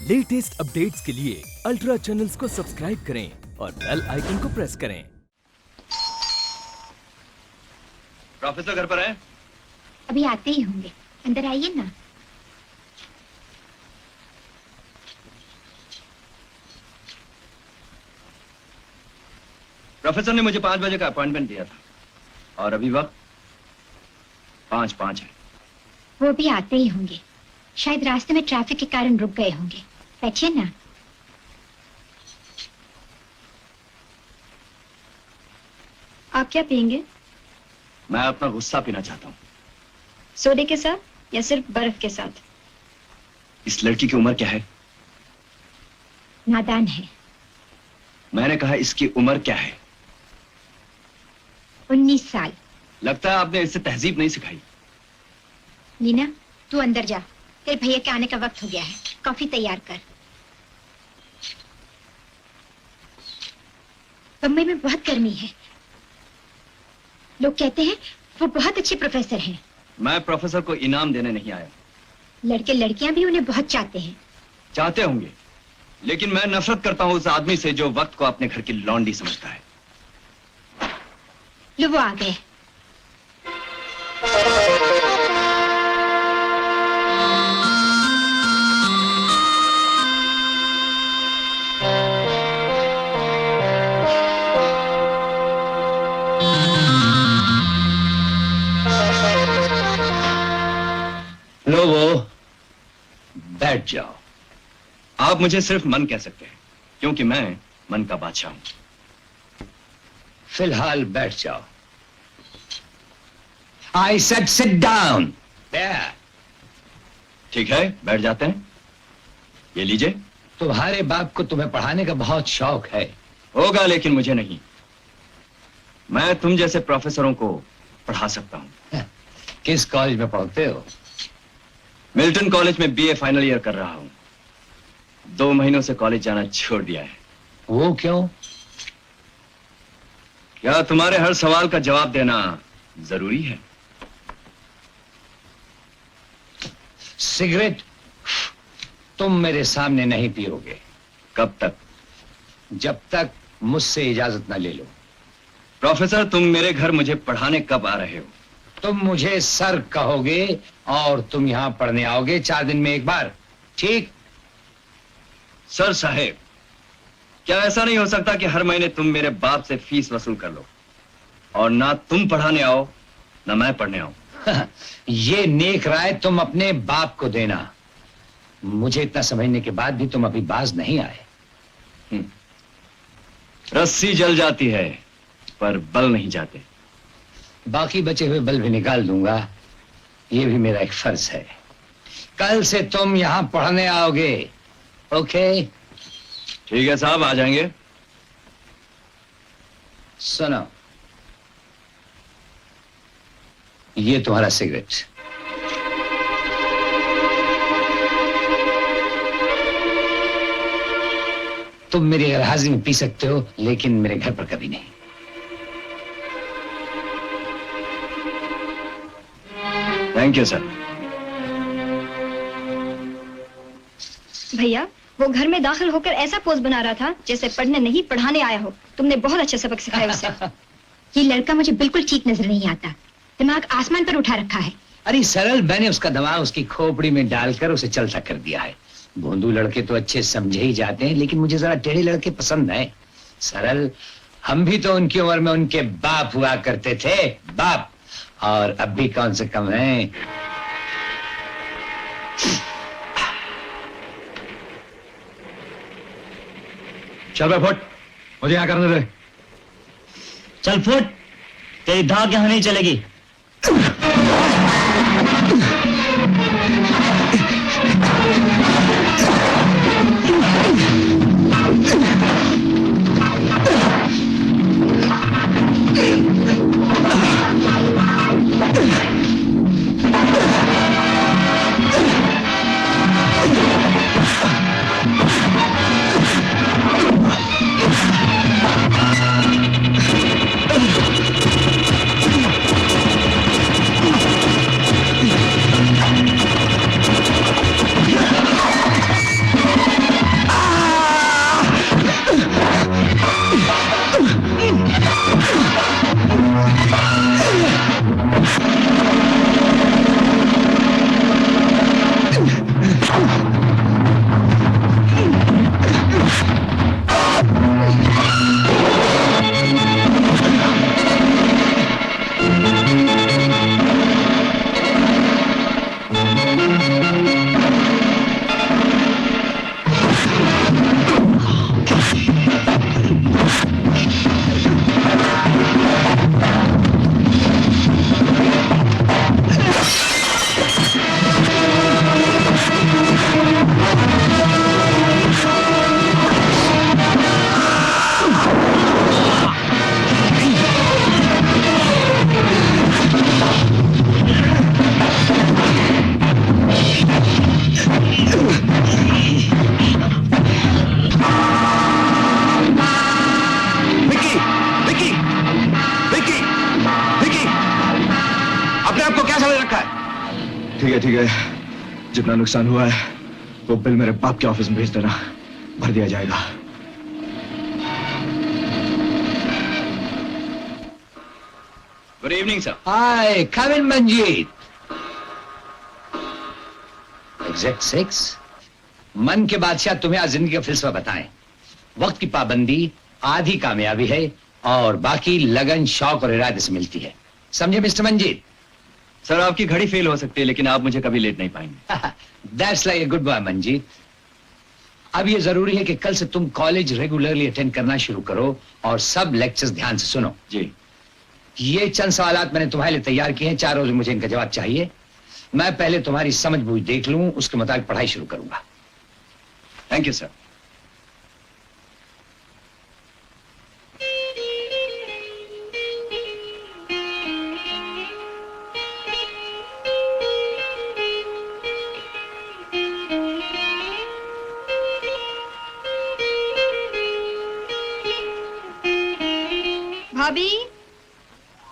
Latest updates के लिए ultra channels को सब्सक्राइब करें और बेल आइकन को प्रेस करें। प्रोफेसर घर पर है? अभी आते ही होंगे, अंदर आइए ना। प्रोफेसर ने मुझे 5 बजे का अपॉइंटमेंट दिया था और अभी वक्त 5:05 है। वो भी आते ही होंगे, शायद रास्ते में ट्रैफिक के कारण रुक गए होंगे। बैठिए ना। आप क्या पियेंगे? मैं अपना गुस्सा पीना चाहता हूँ। सोडे के साथ या सिर्फ बर्फ के साथ? इस लड़की की उम्र क्या है? नादान है। मैंने कहा इसकी उम्र क्या है? 19 साल। लगता है आपने इससे तहजीब नहीं सिखाई। लीना, तू अंदर जा, तेरे भैया के आने का वक्त हो गया है। कॉफी तैयार कर। बम्बई में बहुत गर्मी है। लोग कहते हैं वो बहुत अच्छे प्रोफेसर हैं। मैं प्रोफेसर को इनाम देने नहीं आया। लड़के लड़कियां भी उन्हें बहुत चाहते हैं। चाहते होंगे, लेकिन मैं नफरत करता हूं उस आदमी से जो वक्त को अपने घर की लौंडी समझता है। लो, वो आ गए। लो, वो बैठ जाओ। आप मुझे सिर्फ मन कह सकते हैं, क्योंकि मैं मन का बादशाह हूं। फिलहाल बैठ जाओ। I said sit down. There. ठीक है, बैठ जाते हैं। ये लीजिए। तुम्हारे बाप को तुम्हें पढ़ाने का बहुत शौक है। होगा, लेकिन मुझे नहीं। मैं तुम जैसे प्रोफेसरों को पढ़ा सकता हूं। किस कॉलेज में पढ़ते हो? मिल्टन कॉलेज में बीए फाइनल ईयर कर रहा हूं। 2 महीनों से कॉलेज जाना छोड़ दिया है। वो क्यों? क्या तुम्हारे हर सवाल का जवाब देना जरूरी है? सिगरेट तुम मेरे सामने नहीं पियोगे। कब तक? जब तक मुझसे इजाजत न ले लो। प्रोफेसर, तुम मेरे घर मुझे पढ़ाने कब आ रहे हो? तुम मुझे सर कहोगे और तुम यहां पढ़ने आओगे 4 दिन में एक बार, ठीक? सर साहेब, क्या ऐसा नहीं हो सकता कि हर महीने तुम मेरे बाप से फीस वसूल कर लो और ना तुम पढ़ाने आओ ना मैं पढ़ने आऊं? ये नेक राय तुम अपने बाप को देना। मुझे इतना समझने के बाद भी तुम अभी बाज नहीं आए। रस्सी जल जाती है पर बल नहीं जाते। बाकी बचे हुए बल भी निकाल दूंगा, ये भी मेरा एक फर्ज है। कल से तुम यहां पढ़ने आओगे, ओके? ठीक है साहब, आ जाएंगे। सुनो, ये तुम्हारा सिगरेट। तुम मेरी गैर हाजिरी में पी सकते हो, लेकिन मेरे घर पर कभी नहीं। Thank you sir. भैया, वो घर में दाखिल होकर ऐसा पोज बना रहा था जैसे पढ़ने नहीं पढ़ाने आया हो। तुमने बहुत अच्छा सबक सिखाया उसे। ये लड़का मुझे बिल्कुल ठीक नजर नहीं आता। दिमाग आसमान पर उठा रखा है। अरे सरल, मैंने उसका दिमाग उसकी खोपड़ी में डालकर उसे चलता कर दिया है। भोंदू लड़के तो अच्छे समझे ही जाते हैं, लेकिन मुझे जरा टेढ़े लड़के पसंद है। सरल, हम भी तो उनकी उम्र में उनके बाप हुआ करते थे, बाप। और अब भी कौन से कम हैं। चल बे फुट, मुझे यहाँ करने दे। चल फुट, तेरी धाक यहाँ नहीं चलेगी। ठीक है, जितना नुकसान हुआ है वो बिल मेरे बाप के ऑफिस में भेज देना, भर दिया जाएगा। Good evening sir. Hi, come in Manjeet. Exact 6। मन के बादशाह तुम्हें आज जिंदगी का फलसफा बताएं। वक्त की पाबंदी आधी कामयाबी है और बाकी लगन, शौक और इरादे से मिलती है। समझे मिस्टर मंजीत? सर आपकी घड़ी फेल हो सकती है लेकिन आप मुझे कभी लेट नहीं पाएंगे। That's like a good boy Manjeet. अब ये जरूरी है कि कल से तुम कॉलेज रेगुलरली अटेंड करना शुरू करो और सब लेक्चर्स ध्यान से सुनो। जी। ये चंद सवालात मैंने तुम्हारे लिए तैयार किए हैं, 4 रोज मुझे इनका जवाब चाहिए। मैं पहले तुम्हारी समझ बूझ देख लूं, उसके मुताबिक पढ़ाई शुरू करूंगा। Thank you sir. भाभी,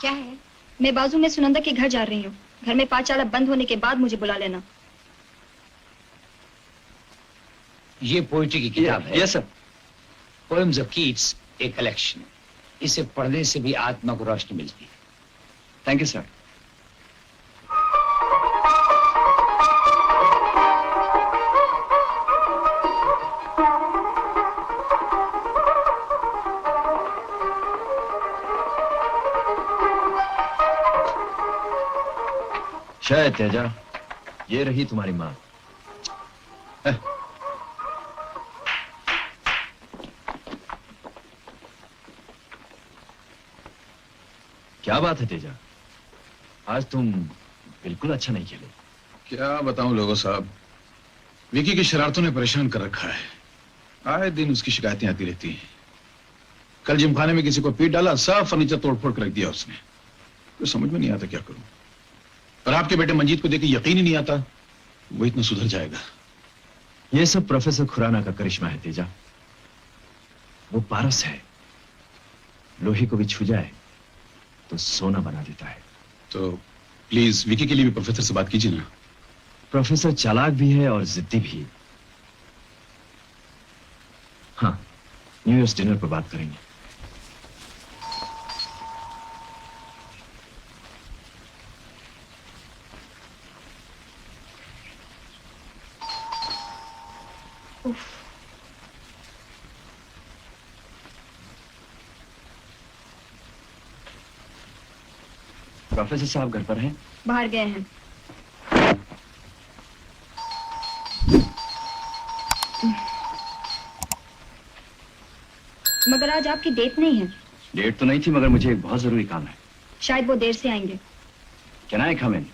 क्या है? मैं बाजू में सुनंदा के घर जा रही हूँ। घर में पाठशाला बंद होने के बाद मुझे बुला लेना। ये पोइट्री की किताब है। Yes sir. Poems of Keats, a collection. इसे पढ़ने से भी आत्मा को रोशनी मिलती है। Thank you sir. शायद तेजा, ये रही तुम्हारी माँ। क्या बात है तेजा, आज तुम बिल्कुल अच्छा नहीं खेले। क्या बताऊं लोगों साहब, विकी की शरारतों ने परेशान कर रखा है। आए दिन उसकी शिकायतें आती रहती हैं। कल जिमखाने में किसी को पीट डाला, सब फर्नीचर तोड़फोड़ कर रख दिया उसने। तो समझ में नहीं आता क्या करूं। और आपके बेटे मंजीत को देख के यकीन ही नहीं आता वो इतना सुधर जाएगा। ये सब प्रोफेसर खुराना का करिश्मा है तेजा। वो पारस है, लोहे को भी छू जाए तो सोना बना देता है। तो प्लीज विकी के लिए भी प्रोफेसर से बात कीजिए ना। प्रोफेसर चालाक भी है और जिद्दी भी। हाँ, न्यू ईयर्स डिनर पर बात करेंगे। प्रोफेसर साहब घर पर हैं? बाहर गए हैं। मगर आज आपकी डेट नहीं है। डेट तो नहीं थी मगर मुझे एक बहुत जरूरी काम है। शायद वो देर से आएंगे। कैन आई कम इन?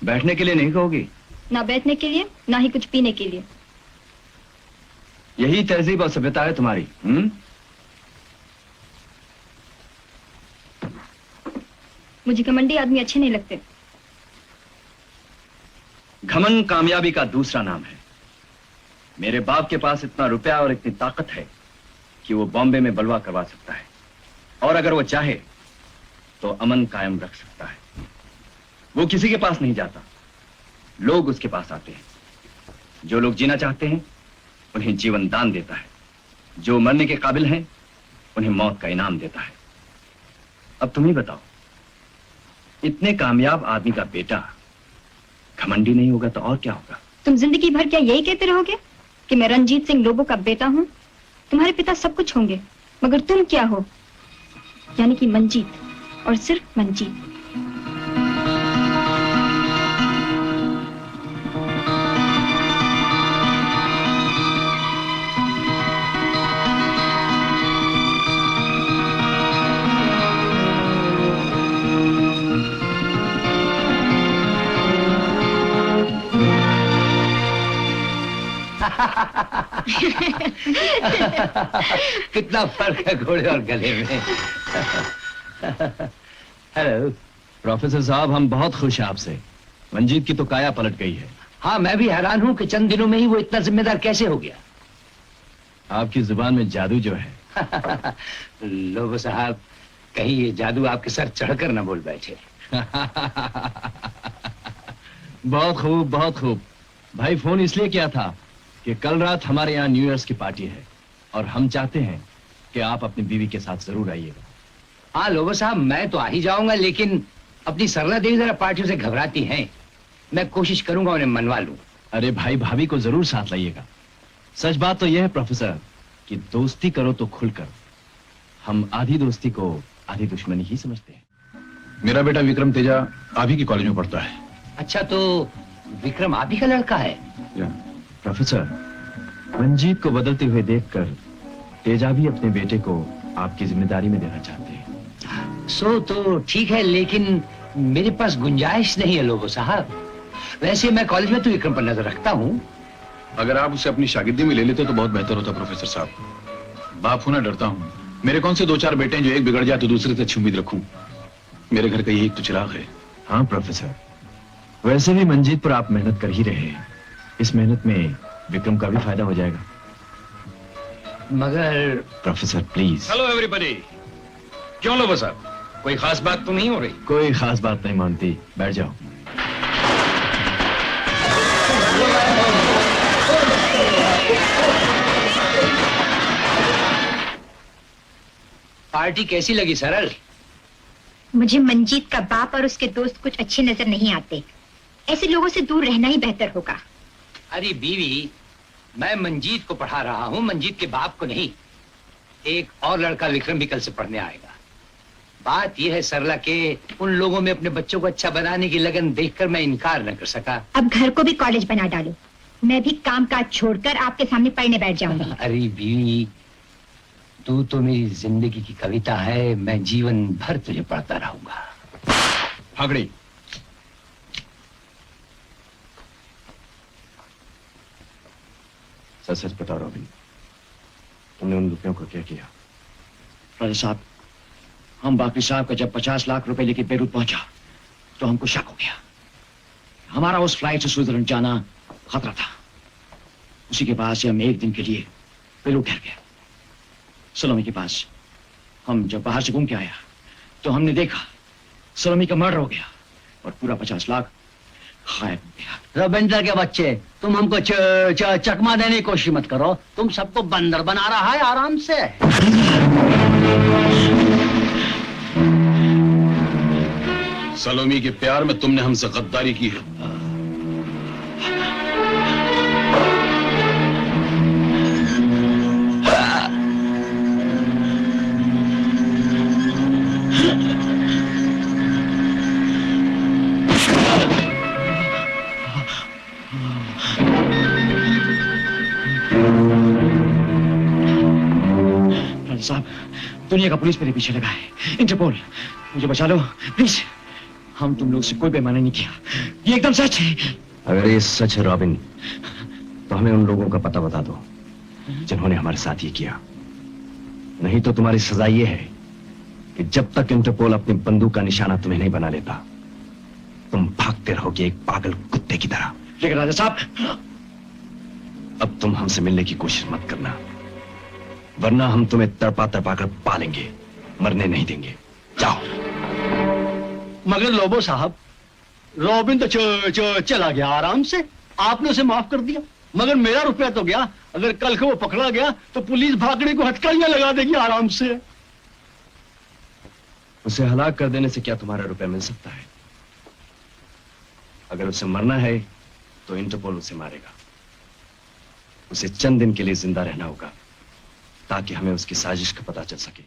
बैठने के लिए नहीं कहोगी? ना बैठने के लिए, ना ही कुछ पीने के लिए। यही तहजीब और सभ्यता है तुम्हारी। मुझे घमंडी आदमी अच्छे नहीं लगते। घमंड कामयाबी का दूसरा नाम है। मेरे बाप के पास इतना रुपया और इतनी ताकत है कि वो बॉम्बे में बलवा करवा सकता है और अगर वो चाहे तो अमन कायम रख सकता है। वो किसी के पास नहीं जाता, लोग उसके पास आते हैं। जो लोग जीना चाहते हैं उन्हें जीवन दान देता है, जो मरने के काबिल हैं उन्हें मौत का इनाम देता है। अब तुम ही बताओ, इतने कामयाब आदमी का बेटा घमंडी नहीं होगा तो और क्या होगा? तुम जिंदगी भर क्या यही कहते रहोगे कि मैं रंजीत सिंह लोबो का बेटा हूँ? तुम्हारे पिता सब कुछ होंगे मगर तुम क्या हो? यानी कि मंजीत, और सिर्फ मंजीत। कितना फर्क है घोड़े और गले में। हेलो। प्रोफेसर साहब, हम बहुत खुश हैं आपसे। मंजीत की तो काया पलट गई है। हाँ, मैं भी हैरान हूँ कि चंद दिनों में ही वो इतना जिम्मेदार कैसे हो गया। आपकी जुबान में जादू जो है। लोगो साहब, कहीं ये जादू आपके सर चढ़कर न बोल बैठे। बहुत खूब, बहुत खूब। भाई, फोन इसलिए किया था कि कल रात हमारे यहाँ न्यू ईयर्स की पार्टी है और हम चाहते हैं कि आप अपनी बीवी के साथ जरूर आइएगा। हाँ लोगो साहब, मैं तो आ ही जाऊंगा, लेकिन अपनी सरला देवी जरा पार्टियों से घबराती हैं। मैं कोशिश करूंगा उन्हें मनवा लूं। अरे भाई, भाभी को जरूर साथ लाइएगा। सच बात तो यह है प्रोफेसर कि दोस्ती करो तो खुलकर। हम आधी दोस्ती को आधी दुश्मनी ही समझते हैं। मेरा बेटा विक्रम तेजा आप ही के कॉलेज में पढ़ता है। अच्छा, तो विक्रम आप ही का लड़का है? प्रोफेसर, मंजीत को बदलते हुए देखकर तेजा भी अपने बेटे को आपकी जिम्मेदारी में देना चाहते हैं। सो तो ठीक है, लेकिन मेरे पास गुंजाइश नहीं है लोगो साहब। वैसे मैं कॉलेज में तो विक्रम पर नजर रखता हूँ। अगर आप उसे अपनी शागिर्दी में ले लेते तो बहुत बेहतर होता प्रोफेसर साहब। बाप होना डरता हूँ। मेरे कौन से 2-4 बेटे हैं जो एक बिगड़ जाए तो दूसरे से अच्छी उम्मीद रखूं। मेरे घर का यही तो चिराग है। हाँ प्रोफेसर, वैसे भी मंजीत पर आप मेहनत कर ही रहे हैं। इस मेहनत में विक्रम का भी फायदा हो जाएगा। मगर प्रोफेसर प्लीज। Hello everybody. क्यों लोगो साहब, कोई खास बात तो नहीं हो रही? कोई खास बात नहीं मानती, बैठ जाओ। पार्टी कैसी लगी सरल? मुझे मंजीत का बाप और उसके दोस्त कुछ अच्छे नजर नहीं आते। ऐसे लोगों से दूर रहना ही बेहतर होगा। अरे बीवी, मैं मंजीत को पढ़ा रहा हूँ, मंजीत के बाप को नहीं। एक और लड़का विक्रम भी कल से पढ़ने आएगा। बात यह है सरला के उन लोगों में अपने बच्चों को अच्छा बनाने की लगन देखकर मैं इनकार न कर सका। अब घर को भी कॉलेज बना डालो। मैं भी काम काज छोड़कर आपके सामने पढ़ने बैठ जाऊंगी। अरे बीवी, तू तो मेरी जिंदगी की कविता है। मैं जीवन भर तुझे पढ़ता रहूंगा। फागड़ी, सच सच बताओ रॉबिन, तुमने उन रुपयों को क्या किया? राजा साहब, हम बाकी साहब का जब 50 लाख रुपए लेके बेरूत पहुंचा तो हमको शक हो गया। हमारा उस फ्लाइट से स्विट्जरलैंड जाना खतरा था। उसी के पास से हम एक दिन के लिए पेरू ठहर गए, सलोमी के पास। हम जब बाहर से घूम के आया तो हमने देखा सलोमी का मर्डर हो गया और पूरा 50 लाख गायब हो गया। रविंद्र के बच्चे, तुम हमको चकमा देने की कोशिश मत करो। तुम सबको बंदर बना रहा है आराम से। सलोमी के प्यार में तुमने हमसे गद्दारी की है। साहब, दुनिया का पुलिस मेरे पीछे लगा है। इंटरपोल, मुझे बचा लो प्लीज। हम तुम लोग से कोई बेईमानी नहीं किया, ये एकदम सच है। अगर ये सच है रॉबिन, तो हमें उन लोगों का पता बता दो जिन्होंने हमारे साथ ये किया। नहीं तो तुम्हारी सजा ये है कि जब तक इंटरपोल अपनी बंदूक का निशाना तुम्हें नहीं बना लेता, तुम भागते रहोगे एक पागल कुत्ते की तरह। लेकिन राजा साहब, अब तुम हमसे मिलने की कोशिश मत करना, वरना हम तुम्हें तड़पा तड़पा कर पालेंगे, मरने नहीं देंगे। जाओ। मगर लोबो साहब, रॉबिन तो चला गया आराम से। आपने उसे माफ कर दिया, मगर मेरा रुपया तो गया। अगर कल को वो पकड़ा गया तो पुलिस भागने को हथकड़ियां लगा देगी आराम से। उसे हलाक कर देने से क्या तुम्हारा रुपया मिल सकता है? अगर उसे मरना है तो इंटरपोल उसे मारेगा। उसे चंद दिन के लिए जिंदा रहना होगा ताकि हमें उसकी साजिश का पता चल सके।